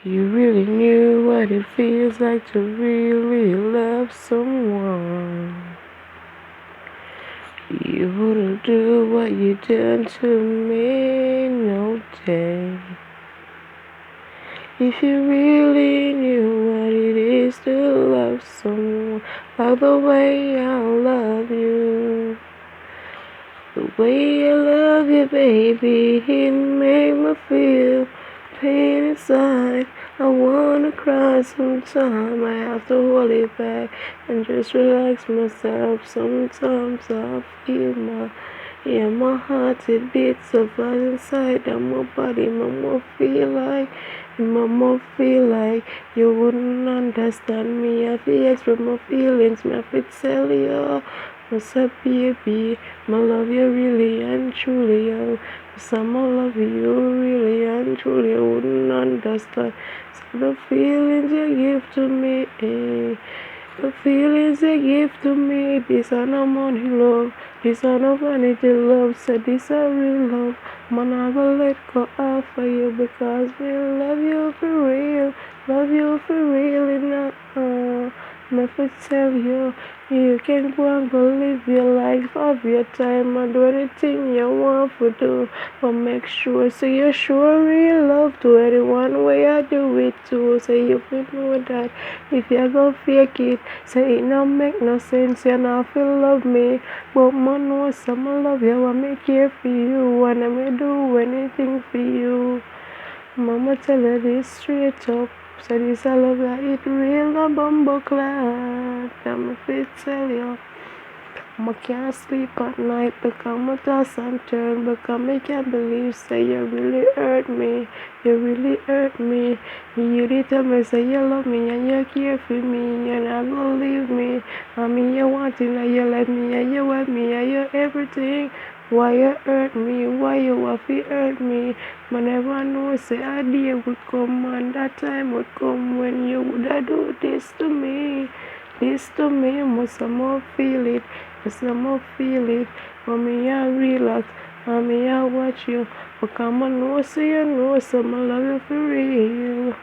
You really knew what it feels like to really love someone. You wouldn't do what you done to me, no day. If you really knew what it is to love someone, like the way I love you. The way I love you, baby, it made me feel pain inside. I wanna cry sometime. I have to hold it back and just relax myself. Sometimes I feel my heart it beats so fast inside. And my body, mama feel like you wouldn't understand me. I feel express my feelings, me I feel tell you. What's up, baby? I love you really and truly, yo. Some I love you really and truly, I wouldn't understand. So the feelings you give to me, the feelings you give to me, this are no money love, this are no vanity love, so this are real love. Man, I go let go of for you because we love you for real enough. Me fi tell you, you can go and go live your life of your time and do anything you want to do. But make sure, so you sure real love to anyone where you do it to. So you will know that if you go fake it, say it not make no sense, you not feel love me. But man know some love you, I me care for you, and I me do anything for you. Mama tell her this straight up. Said this I love ya, it real no bumbo clad. I'm fit tell you. I can't sleep at night because I toss and turn because I can't believe say you really hurt me. You really hurt me. You did tell me say you love me and you care for me. You're not gonna leave me. I mean you want it and you let me and you want me and you everything. Why you hurt me? Why you have to hurt me? I never know say a day would come and that time would come when you would do this to me. This to me must more feel it. Must more feel it. For me I relax. For me I watch you. Because I know say you know some love you for real.